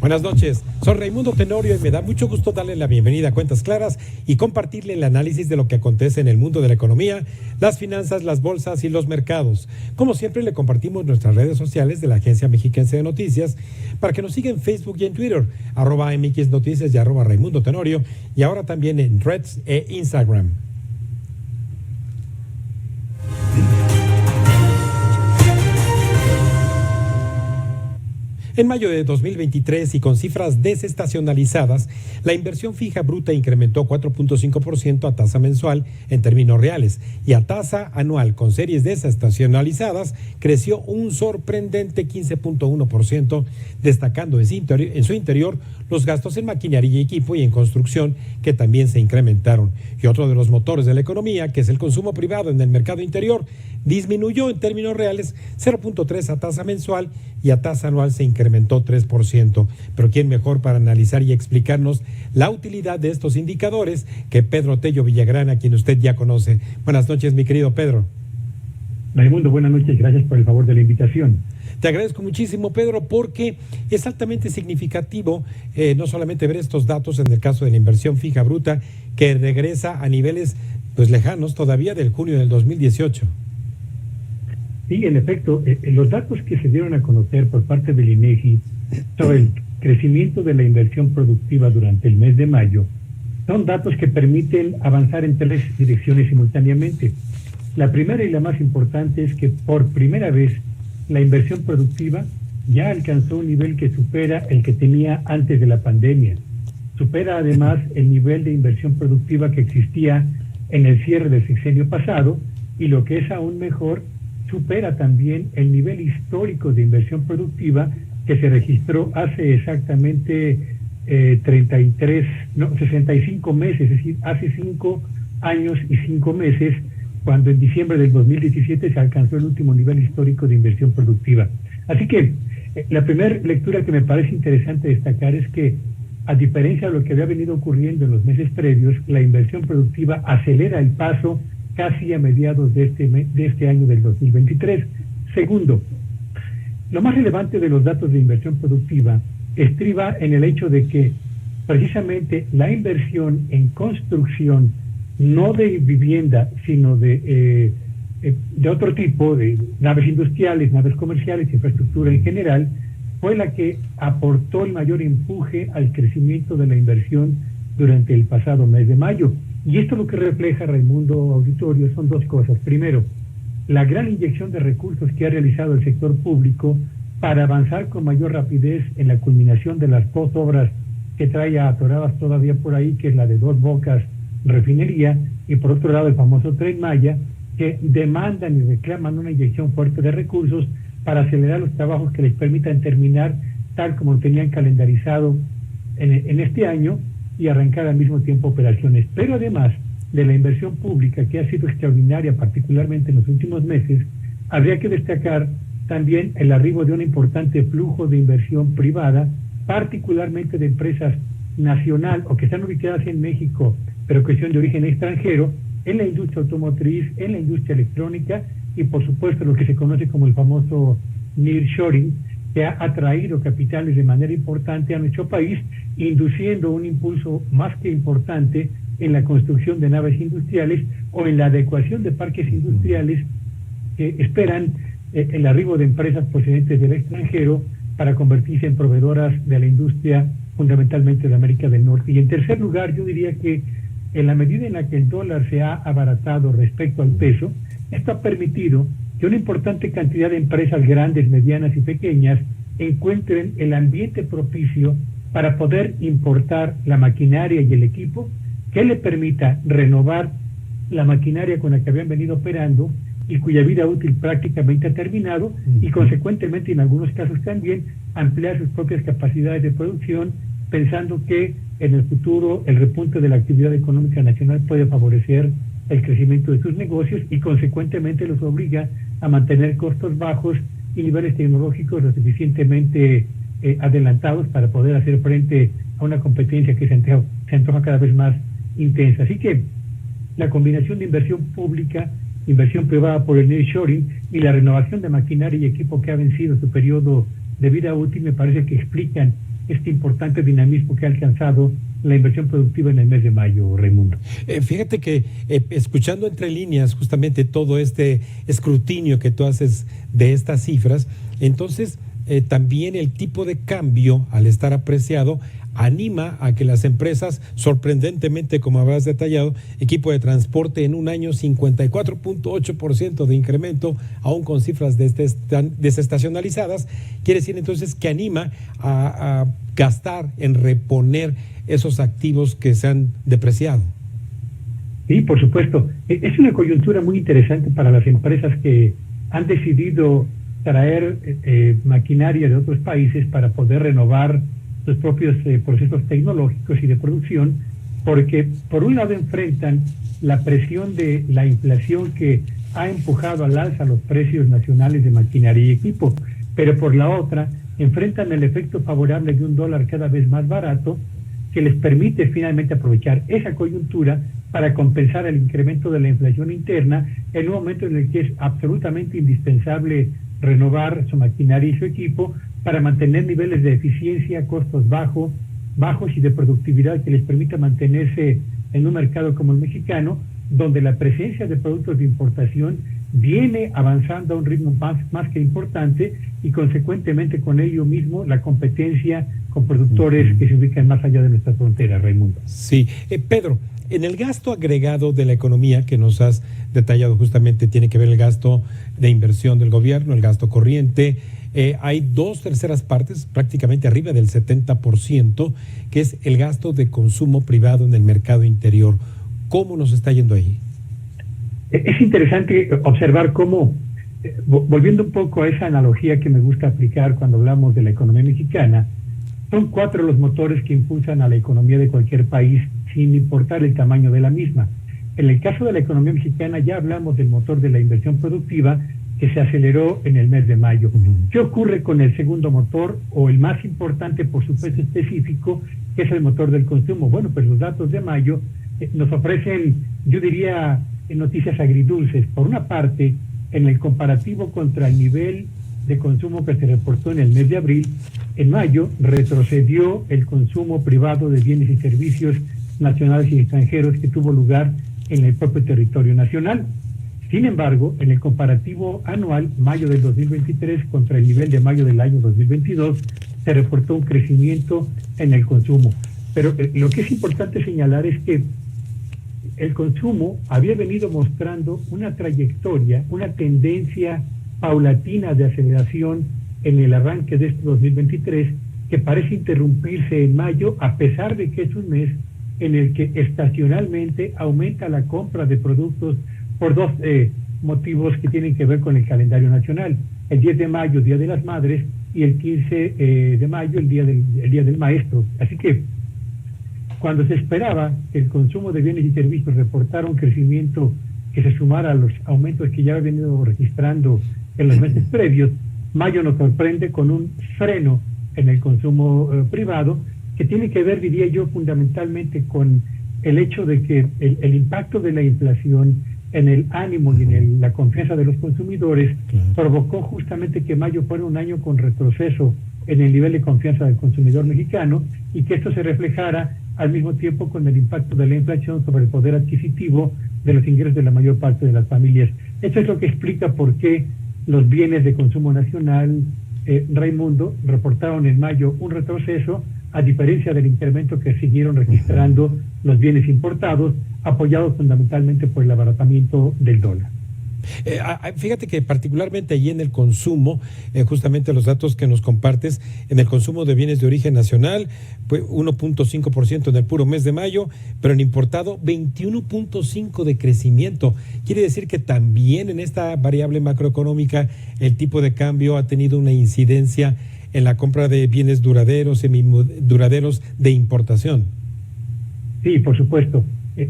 Buenas noches, soy Raimundo Tenorio y me da mucho gusto darle la bienvenida a Cuentas Claras y compartirle el análisis de lo que acontece en el mundo de la economía, las finanzas, las bolsas y los mercados. Como siempre, le compartimos nuestras redes sociales de la Agencia Mexiquense de Noticias para que nos siga en Facebook y en Twitter, @MX Noticias y @Raimundo Tenorio, y ahora también en Threads e Instagram. En mayo de 2023 y con cifras desestacionalizadas, la inversión fija bruta incrementó 4.5% a tasa mensual en términos reales y a tasa anual con series desestacionalizadas creció un sorprendente 15.1%, destacando en su interior los gastos en maquinaria y equipo y en construcción, que también se incrementaron. Y otro de los motores de la economía, que es el consumo privado en el mercado interior, disminuyó en términos reales 0.3 a tasa mensual y a tasa anual se incrementó 3%. Pero ¿quién mejor para analizar y explicarnos la utilidad de estos indicadores que Pedro Tello Villagrán, a quien usted ya conoce? Buenas noches, mi querido Pedro. Raimundo, buenas noches, gracias por el favor de la invitación. Te agradezco muchísimo, Pedro, porque es altamente significativo no solamente ver estos datos en el caso de la inversión fija bruta, que regresa a niveles pues lejanos todavía del junio del 2018. Sí, en efecto, los datos que se dieron a conocer por parte del INEGI sobre el crecimiento de la inversión productiva durante el mes de mayo son datos que permiten avanzar en tres direcciones simultáneamente. La primera y la más importante es que por primera vez la inversión productiva ya alcanzó un nivel que supera el que tenía antes de la pandemia. Supera además el nivel de inversión productiva que existía en el cierre del sexenio pasado y, lo que es aún mejor, supera también el nivel histórico de inversión productiva que se registró hace exactamente 65 meses, es decir, hace 5 años y 5 meses, cuando en diciembre del 2017 se alcanzó el último nivel histórico de inversión productiva. Así que la primera lectura que me parece interesante destacar es que, a diferencia de lo que había venido ocurriendo en los meses previos, la inversión productiva acelera el paso casi a mediados de este año del 2023. Segundo, lo más relevante de los datos de inversión productiva estriba en el hecho de que precisamente la inversión en construcción, no de vivienda, sino de otro tipo, de naves industriales, naves comerciales, infraestructura en general, fue la que aportó el mayor empuje al crecimiento de la inversión durante el pasado mes de mayo. Y esto lo que refleja, Raimundo Auditorio, son dos cosas. Primero, la gran inyección de recursos que ha realizado el sector público para avanzar con mayor rapidez en la culminación de las dos obras que trae atoradas todavía por ahí, que es la de Dos Bocas refinería, y por otro lado el famoso Tren Maya, que demandan y reclaman una inyección fuerte de recursos para acelerar los trabajos que les permitan terminar tal como lo tenían calendarizado en este año y arrancar al mismo tiempo operaciones. Pero además de la inversión pública, que ha sido extraordinaria particularmente en los últimos meses, habría que destacar también el arribo de un importante flujo de inversión privada, particularmente de empresas nacional o que están ubicadas en México, pero que son de origen extranjero, en la industria automotriz, en la industria electrónica y por supuesto lo que se conoce como el famoso nearshoring, que ha atraído capitales de manera importante a nuestro país, induciendo un impulso más que importante en la construcción de naves industriales o en la adecuación de parques industriales que esperan el arribo de empresas procedentes del extranjero para convertirse en proveedoras de la industria fundamentalmente de América del Norte. Y en tercer lugar, yo diría que en la medida en la que el dólar se ha abaratado respecto al peso, esto ha permitido que una importante cantidad de empresas grandes, medianas y pequeñas encuentren el ambiente propicio para poder importar la maquinaria y el equipo que le permita renovar la maquinaria con la que habían venido operando y cuya vida útil prácticamente ha terminado, y consecuentemente en algunos casos también ampliar sus propias capacidades de producción, pensando que en el futuro el repunte de la actividad económica nacional puede favorecer el crecimiento de sus negocios y consecuentemente los obliga a mantener costos bajos y niveles tecnológicos lo suficientemente adelantados para poder hacer frente a una competencia que se antoja cada vez más intensa. Así que la combinación de inversión pública, inversión privada por el nearshoring y la renovación de maquinaria y equipo que ha vencido su periodo de vida útil me parece que explican este importante dinamismo que ha alcanzado la inversión productiva en el mes de mayo, Raimundo. Fíjate que escuchando entre líneas justamente todo este escrutinio que tú haces de estas cifras, entonces también el tipo de cambio, al estar apreciado, anima a que las empresas, sorprendentemente, como habrás detallado, equipo de transporte en un año 54.8% de incremento, aún con cifras desestacionalizadas, quiere decir entonces que anima a gastar en reponer esos activos que se han depreciado. Sí, por supuesto. Es una coyuntura muy interesante para las empresas que han decidido traer maquinaria de otros países para poder renovar sus propios procesos tecnológicos y de producción, porque por un lado enfrentan la presión de la inflación que ha empujado al alza los precios nacionales de maquinaria y equipo, pero por la otra enfrentan el efecto favorable de un dólar cada vez más barato que les permite finalmente aprovechar esa coyuntura para compensar el incremento de la inflación interna en un momento en el que es absolutamente indispensable renovar su maquinaria y su equipo para mantener niveles de eficiencia, costos bajos y de productividad que les permita mantenerse en un mercado como el mexicano, donde la presencia de productos de importación viene avanzando a un ritmo más que importante y consecuentemente con ello mismo la competencia con productores que se ubican más allá de nuestras fronteras, Raimundo. Sí, Pedro, en el gasto agregado de la economía que nos has detallado justamente tiene que ver el gasto de inversión del gobierno, el gasto corriente. Hay 2/3 partes, prácticamente arriba del 70%, que es el gasto de consumo privado en el mercado interior. ¿Cómo nos está yendo ahí? Es interesante observar cómo, volviendo un poco a esa analogía que me gusta aplicar cuando hablamos de la economía mexicana, son 4 los motores que impulsan a la economía de cualquier país sin importar el tamaño de la misma. En el caso de la economía mexicana ya hablamos del motor de la inversión productiva que se aceleró en el mes de mayo. ¿Qué ocurre con el segundo motor o el más importante por su peso específico, que es el motor del consumo? Bueno, pues los datos de mayo nos ofrecen, yo diría, noticias agridulces. Por una parte, en el comparativo contra el nivel de consumo que se reportó en el mes de abril, en mayo retrocedió el consumo privado de bienes y servicios nacionales y extranjeros que tuvo lugar en el propio territorio nacional. Sin embargo, en el comparativo anual, mayo del 2023 contra el nivel de mayo del año 2022, se reportó un crecimiento en el consumo. Pero lo que es importante señalar es que el consumo había venido mostrando una trayectoria, una tendencia paulatina de aceleración en el arranque de este 2023, que parece interrumpirse en mayo, a pesar de que es un mes en el que estacionalmente aumenta la compra de productos por 2 motivos que tienen que ver con el calendario nacional. El 10 de mayo, Día de las Madres, y el 15 de mayo, el día del Maestro. Así que cuando se esperaba que el consumo de bienes y servicios reportara un crecimiento que se sumara a los aumentos que ya había venido registrando en los meses previos, mayo nos sorprende con un freno en el consumo privado, que tiene que ver, diría yo, fundamentalmente con el hecho de que el impacto de la inflación en el ánimo y en la confianza de los consumidores provocó justamente que mayo fuera un año con retroceso en el nivel de confianza del consumidor mexicano, y que esto se reflejara al mismo tiempo con el impacto de la inflación sobre el poder adquisitivo de los ingresos de la mayor parte de las familias. Eso es lo que explica por qué los bienes de consumo nacional, Raimundo, reportaron en mayo un retroceso, a diferencia del incremento que siguieron registrando los bienes importados, apoyados fundamentalmente por el abaratamiento del dólar. Fíjate que particularmente allí en el consumo, justamente los datos que nos compartes, en el consumo de bienes de origen nacional, pues 1.5% en el puro mes de mayo, pero en importado 21.5% de crecimiento. Quiere decir que también en esta variable macroeconómica el tipo de cambio ha tenido una incidencia en la compra de bienes duraderos, semiduraderos de importación. Sí, por supuesto.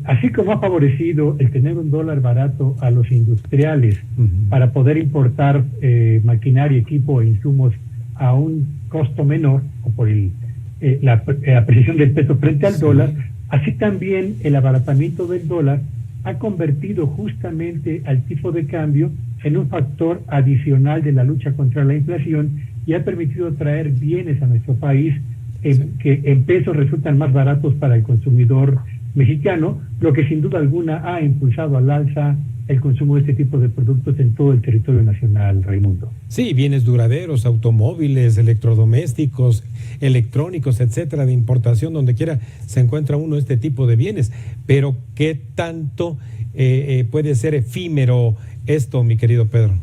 Así como ha favorecido el tener un dólar barato a los industriales para poder importar maquinaria, equipo e insumos a un costo menor, o por la apreciación del peso frente al dólar, así también el abaratamiento del dólar ha convertido justamente al tipo de cambio en un factor adicional de la lucha contra la inflación y ha permitido traer bienes a nuestro país que en pesos resultan más baratos para el consumidor mexicano, lo que sin duda alguna ha impulsado al alza el consumo de este tipo de productos en todo el territorio nacional, Raimundo. Sí, bienes duraderos, automóviles, electrodomésticos, electrónicos, etcétera, de importación, donde quiera se encuentra uno este tipo de bienes. Pero ¿qué tanto puede ser efímero esto, mi querido Pedro?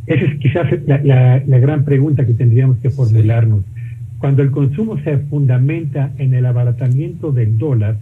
Esa es quizás la gran pregunta que tendríamos que formularnos. Sí. Cuando el consumo se fundamenta en el abaratamiento del dólar,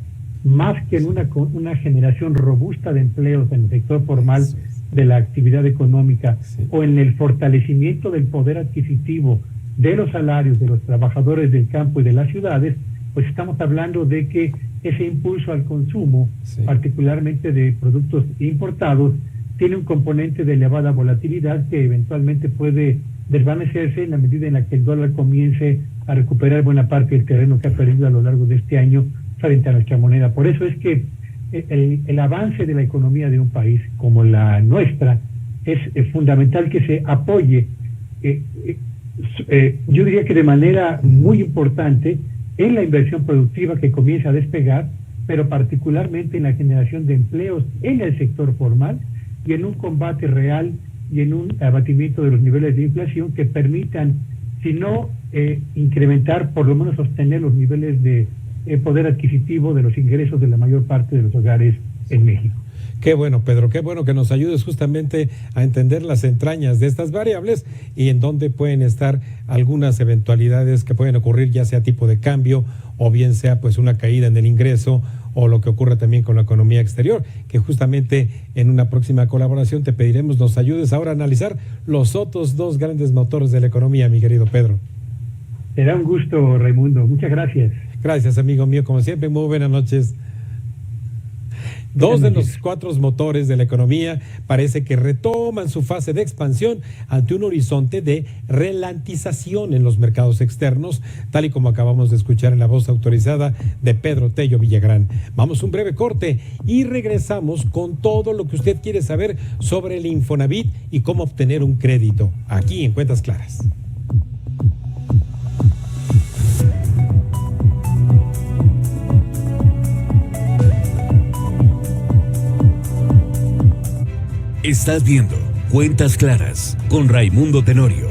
más que en una generación robusta de empleos en el sector formal de la actividad económica, o en el fortalecimiento del poder adquisitivo de los salarios de los trabajadores del campo y de las ciudades, pues estamos hablando de que ese impulso al consumo, particularmente de productos importados, tiene un componente de elevada volatilidad que eventualmente puede desvanecerse en la medida en la que el dólar comience a recuperar buena parte del terreno que ha perdido a lo largo de este año frente a nuestra moneda. Por eso es que el avance de la economía de un país como la nuestra es fundamental que se apoye, yo diría que de manera muy importante, en la inversión productiva que comienza a despegar, pero particularmente en la generación de empleos en el sector formal y en un combate real y en un abatimiento de los niveles de inflación que permitan, si no incrementar, por lo menos sostener los niveles de poder adquisitivo de los ingresos de la mayor parte de los hogares en México. Qué bueno, Pedro, qué bueno que nos ayudes justamente a entender las entrañas de estas variables y en dónde pueden estar algunas eventualidades que pueden ocurrir, ya sea tipo de cambio o bien sea pues una caída en el ingreso o lo que ocurre también con la economía exterior, que justamente en una próxima colaboración te pediremos nos ayudes ahora a analizar los otros dos grandes motores de la economía, mi querido Pedro. Será un gusto, Raimundo. Muchas gracias. Gracias, amigo mío. Como siempre, muy buenas noches. Dos de los cuatro motores de la economía parece que retoman su fase de expansión ante un horizonte de ralentización en los mercados externos, tal y como acabamos de escuchar en la voz autorizada de Pedro Tello Villagrán. Vamos a un breve corte y regresamos con todo lo que usted quiere saber sobre el Infonavit y cómo obtener un crédito, aquí en Cuentas Claras. Estás viendo Cuentas Claras con Raimundo Tenorio.